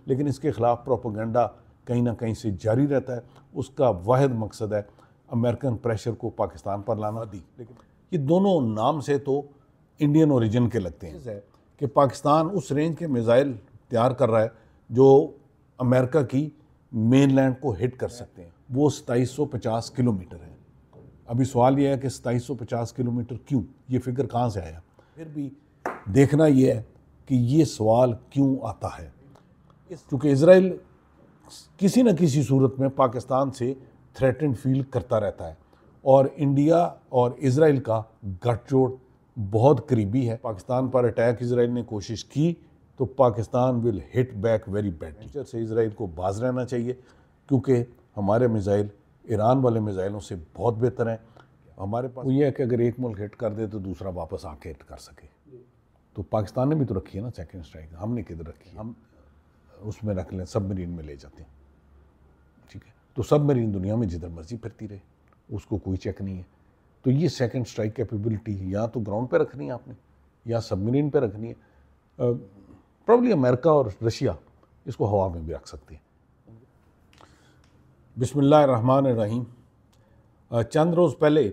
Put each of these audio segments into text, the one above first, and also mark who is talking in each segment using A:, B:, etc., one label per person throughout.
A: लेकिन इसके ख़िलाफ़ प्रोपेगेंडा कहीं ना कहीं से जारी रहता है। उसका वाहिद मकसद है अमेरिकन प्रेशर को पाकिस्तान पर लाना दी। लेकिन ये दोनों नाम से तो इंडियन ओरिजिन के लगते हैं कि पाकिस्तान उस रेंज के मिसाइल तैयार कर रहा है जो अमेरिका की मेनलैंड को हिट कर सकते हैं। वो 2750 किलोमीटर है। अभी सवाल ये है कि 2750 किलोमीटर क्यों, ये फिगर कहाँ से आया? फिर भी देखना ये है कि ये सवाल क्यों आता है। चूँकि इजराइल किसी न किसी सूरत में पाकिस्तान से थ्रेटन फील करता रहता है और इंडिया और इजराइल का गठजोड़ बहुत करीबी है। पाकिस्तान पर अटैक इजराइल ने कोशिश की तो Pakistan will hit back very bad. से इजराइल को बाज रहना चाहिए क्योंकि हमारे मिसाइल ईरान वाले मिसाइलों से बहुत बेहतर हैं। हमारे पास ये है कि अगर एक मुल्क हिट कर दे तो दूसरा वापस आके हिट कर सके। तो पाकिस्तान ने भी तो रखी है ना सेकंड स्ट्राइक, हमने किधर रखी है? हम उसमें रख लें, सबमरीन में ले जाते हैं, ठीक है। तो सबमरीन दुनिया में जिधर मर्जी फिरती रहे, उसको कोई चेक नहीं है। तो ये सेकंड स्ट्राइक कैपेबिलिटी या तो ग्राउंड पे रखनी है आपने या सबमरीन पे रखनी है। प्रॉब्ली अमेरिका और रशिया इसको हवा में भी रख सकते हैं। बिस्मिल्लाहिर्रहमानिर्रहीम। चंद रोज़ पहले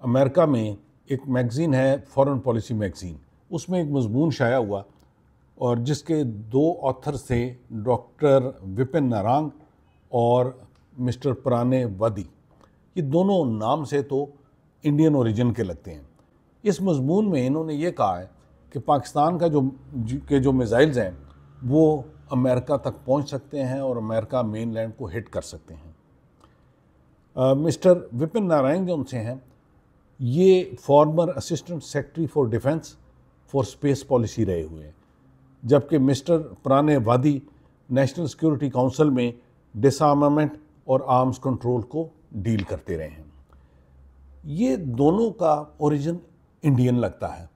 A: अमेरिका में एक मैगज़ीन है, फॉरेन पॉलिसी मैगज़ीन, उसमें एक मजमून शाया हुआ और जिसके दो ऑथर थे डॉक्टर विपिन नारंग और मिस्टर प्राणे वादी। ये दोनों नाम से तो इंडियन ओरिजिन के लगते हैं। इस मजमून में इन्होंने ये कहा है कि पाकिस्तान का जो मिसाइल्स हैं वो अमेरिका तक पहुंच सकते हैं और अमेरिका मेनलैंड को हिट कर सकते हैं। मिस्टर विपिन नारायण जो उनसे हैं, ये farmer assistant secretary for defence for space policy रहे हुए हैं, जबकि मिस्टर प्राणे वादी नेशनल सिक्योरिटी काउंसिल में डिसआर्मामेंट और आर्म्स कंट्रोल को डील करते रहे हैं। ये दोनों का ओरिजिन इंडियन लगता है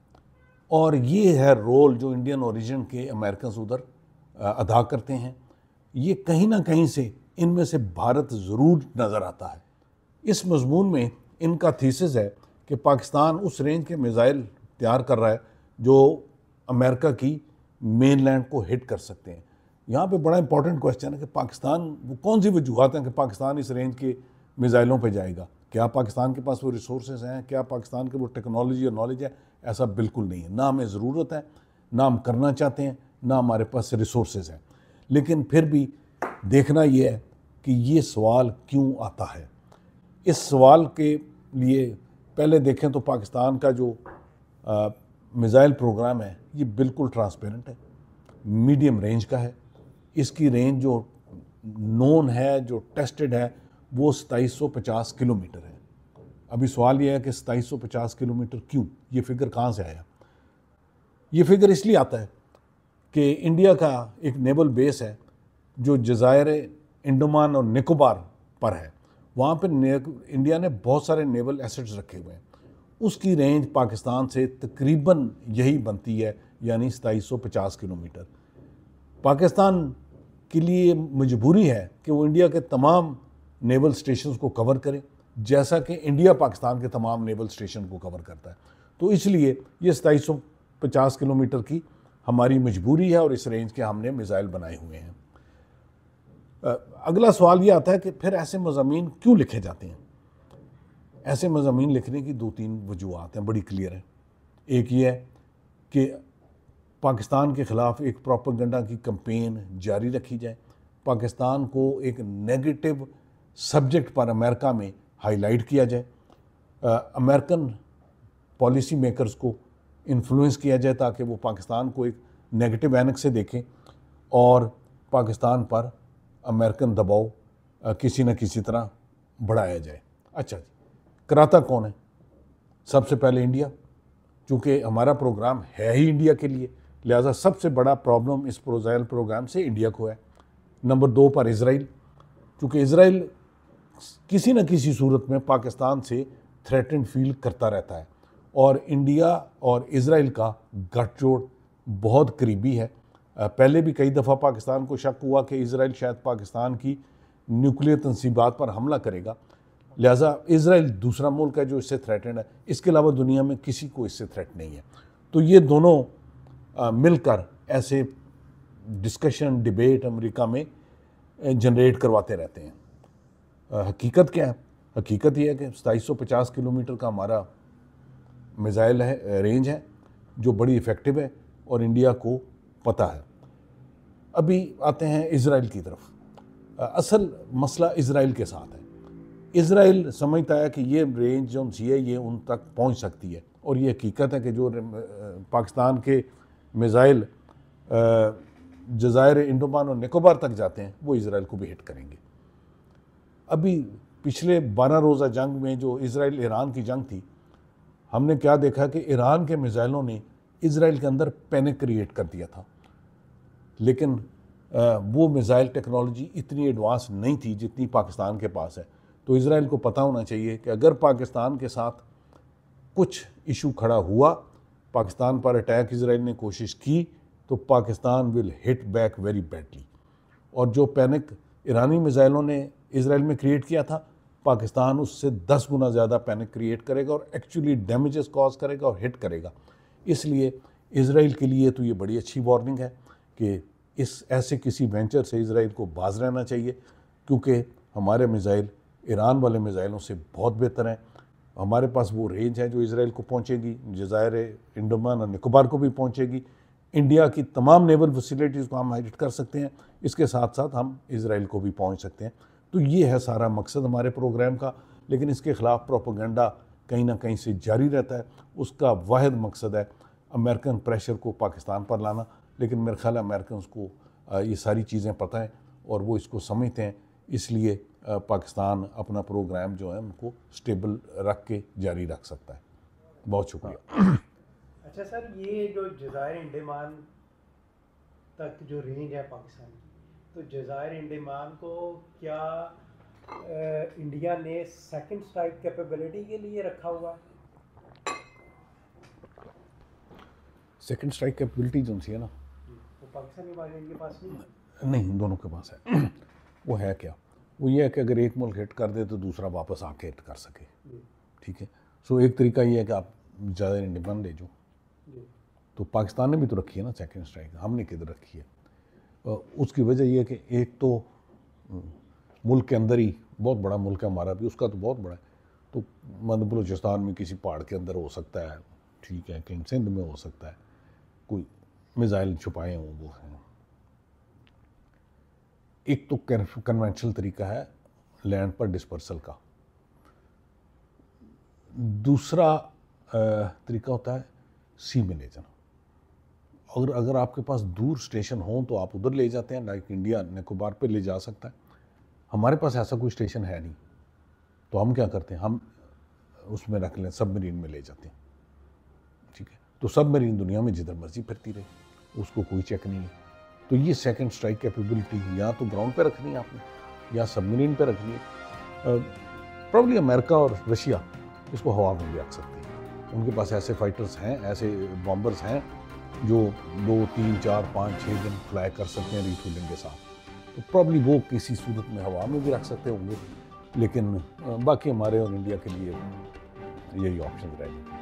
A: और ये है रोल जो इंडियन ओरिजिन के अमेरिकन उधर अदा करते हैं। ये कहीं ना कहीं से इनमें से भारत ज़रूर नज़र आता है। इस मजमून में इनका थीसिस है कि पाकिस्तान उस रेंज के मिसाइल तैयार कर रहा है जो अमेरिका की मेनलैंड को हिट कर सकते हैं। यहाँ पे बड़ा इंपॉर्टेंट क्वेश्चन है कि पाकिस्तान, वो कौन सी वजूहत हैं कि पाकिस्तान इस रेंज के मिसाइलों पे जाएगा? क्या पाकिस्तान के पास वो रिसोर्सेज हैं? क्या पाकिस्तान के वो टेक्नोलॉजी और नॉलेज है? ऐसा बिल्कुल नहीं है। ना हमें ज़रूरत है, ना हम करना चाहते हैं, ना हमारे पास रिसोर्सेज हैं। लेकिन फिर भी देखना ये है कि ये सवाल क्यों आता है। इस सवाल के लिए पहले देखें तो पाकिस्तान का जो मिसाइल प्रोग्राम है ये बिल्कुल ट्रांसपेरेंट है, मीडियम रेंज का है। इसकी रेंज जो नोन है, जो टेस्टेड है, वो 2750 किलोमीटर है। अभी सवाल ये है कि 2750 किलोमीटर क्यों, ये फिगर कहाँ से आया? ये फिगर इसलिए आता है कि इंडिया का एक नेवल बेस है जो जज़ायर अंडमान और निकोबार पर है। वहाँ पर इंडिया ने बहुत सारे नेवल एसेट्स रखे हुए हैं। उसकी रेंज पाकिस्तान से तकरीबन यही बनती है, यानी 2750 किलोमीटर। पाकिस्तान के लिए मजबूरी है कि वो इंडिया के तमाम नेवल स्टेशंस को कवर करे, जैसा कि इंडिया पाकिस्तान के तमाम नेवल स्टेशन को कवर करता है। तो इसलिए ये 2750 किलोमीटर की हमारी मजबूरी है और इस रेंज के हमने मिसाइल बनाए हुए हैं। अगला सवाल ये आता है कि फिर ऐसे मज़ामीन क्यों लिखे जाते हैं? ऐसे मज़ामीन लिखने की दो तीन वजूहत हैं, बड़ी क्लियर है। एक ये है कि पाकिस्तान के ख़िलाफ़ एक प्रोपेगेंडा की कैंपेन जारी रखी जाए, पाकिस्तान को एक नेगेटिव सब्जेक्ट पर अमेरिका में हाईलाइट किया जाए, अमेरिकन पॉलिसी मेकर्स को इन्फ्लुएंस किया जाए ताकि वो पाकिस्तान को एक नेगेटिव ऐनक से देखें और पाकिस्तान पर अमेरिकन दबाव किसी न किसी तरह बढ़ाया जाए। अच्छा जी, कराता कौन है? सबसे पहले इंडिया, चूँकि हमारा प्रोग्राम है ही इंडिया के लिए, लिहाजा सबसे बड़ा प्रॉब्लम इस प्रोग्राम से इंडिया को है। नंबर 2 पर इजराइल, चूँकि इजराइल किसी न किसी सूरत में पाकिस्तान से थ्रेटन फील करता रहता है और इंडिया और इजराइल का गठजोड़ बहुत करीबी है। पहले भी कई दफ़ा पाकिस्तान को शक हुआ कि इजराइल शायद पाकिस्तान की न्यूक्लियर तंसीबात पर हमला करेगा, लिहाजा इजराइल दूसरा मुल्क है जो इससे थ्रेटेंड है। इसके अलावा दुनिया में किसी को इससे थ्रेट नहीं है। तो ये दोनों मिलकर ऐसे डिस्कशन डिबेट अमेरिका में जनरेट करवाते रहते हैं। हकीकत क्या है? हकीकत यह है कि 2750 किलोमीटर का हमारा मिसाइल है, रेंज है, जो बड़ी इफ़ेक्टिव है और इंडिया को पता है। अभी आते हैं इजराइल की तरफ। असल मसला इजराइल के साथ है। इजराइल समझता है कि ये रेंज जो सी है ये उन तक पहुंच सकती है, और ये हकीकत है कि जो पाकिस्तान के मिसाइल जज़ायर अंडमान और निकोबार तक जाते हैं वो इजराइल को भी हिट करेंगे। अभी पिछले 12 रोज़ा जंग में जो इजराइल ईरान की जंग थी, हमने क्या देखा कि ईरान के मिसाइलों ने इजराइल के अंदर पैनिक क्रिएट कर दिया था। लेकिन वो मिसाइल टेक्नोलॉजी इतनी एडवांस नहीं थी जितनी पाकिस्तान के पास है। तो इजराइल को पता होना चाहिए कि अगर पाकिस्तान के साथ कुछ इशू खड़ा हुआ, पाकिस्तान पर अटैक इजराइल ने कोशिश की, तो Pakistan will hit back very badly. और जो पैनिक ईरानी मिसाइलों ने इजराइल में क्रिएट किया था, पाकिस्तान उससे 10 गुना ज़्यादा पैनिक क्रिएट करेगा और एक्चुअली डैमेजेस कॉज करेगा और हिट करेगा। इसलिए इजराइल के लिए तो ये बड़ी अच्छी वार्निंग है कि इस ऐसे किसी वेंचर से इजराइल को बाज रहना चाहिए, क्योंकि हमारे मिसाइल ईरान वाले मिसाइलों से बहुत बेहतर हैं। हमारे पास वो रेंज है जो इजराइल को पहुंचेगी, जज़ायर अंडमान और निकोबार को भी पहुंचेगी। इंडिया की तमाम नेवल फैसिलिटीज़ को हम हिट कर सकते हैं, इसके साथ साथ हम इजराइल को भी पहुंच सकते हैं। तो ये है सारा मकसद हमारे प्रोग्राम का। लेकिन इसके ख़िलाफ़ प्रोपेगेंडा कहीं ना कहीं से जारी रहता है। उसका वाहिद मकसद है अमेरिकन प्रेशर को पाकिस्तान पर लाना। लेकिन मेरे ख्याल है अमेरिकन को ये सारी चीज़ें पता है और वो इसको समझते हैं, इसलिए पाकिस्तान अपना प्रोग्राम जो है उनको स्टेबल रख के जारी रख सकता है। बहुत शुक्रिया।
B: अच्छा सर, ये जो जज़ायर अंडमान तक जो रेंज है पाकिस्तान की, तो जज़ायर अंडमान को क्या इंडिया ने सेकंड स्ट्राइक कैपेबिलिटी के लिए रखा हुआ है?
A: सेकंड स्ट्राइक कैपेबिलिटी जो सी है ना,
B: वो पाकिस्तानी वाले के पास नहीं है?
A: नहीं, दोनों के पास है। वो है क्या? वो ये है कि अगर एक मुल्क हिट कर दे तो दूसरा वापस आके हिट कर सके। ठीक है। सो एक तरीका ये है कि आप ज़्यादा इंडिपेंडेंट ले जाओ। तो पाकिस्तान ने भी तो रखी है ना सेकंड स्ट्राइक, हमने किधर रखी है? उसकी वजह ये है कि एक तो मुल्क के अंदर ही बहुत बड़ा मुल्क है हमारा भी, उसका तो बहुत बड़ा है। तो मध्य बलूचिस्तान में किसी पहाड़ के अंदर हो सकता है, ठीक है, कहीं सिंध में हो सकता है, कोई मिसाइल छुपाए हों वो हैं। एक तो कन्वेंशनल तरीका है लैंड पर डिस्पर्सल का। दूसरा तरीका होता है सी में ले जाना। और अगर आपके पास दूर स्टेशन हो तो आप उधर ले जाते हैं, लाइक इंडिया निकोबार पे ले जा सकता है। हमारे पास ऐसा कोई स्टेशन है नहीं, तो हम क्या करते हैं, हम उसमें रख लें, सबमरीन में ले जाते हैं। ठीक है। तो सबमरीन दुनिया में जिधर मर्जी फिरती रहे, उसको कोई चेक नहीं है। तो ये सेकंड स्ट्राइक कैपेबिलिटी या तो ग्राउंड पे रखनी है आपने या सबमरीन पे रखनी है। प्रॉब्ली अमेरिका और रशिया इसको हवा में भी रख सकते हैं। उनके पास ऐसे फाइटर्स हैं, ऐसे बॉम्बर्स हैं जो 2, 3, 4, 5, 6 दिन फ्लाई कर सकते हैं रिफ्यूलिंग के साथ। तो प्रॉब्ली वो किसी सूरत में हवा में भी रख सकते होंगे। लेकिन बाकी हमारे और इंडिया के लिए यही ऑप्शन रहेंगे।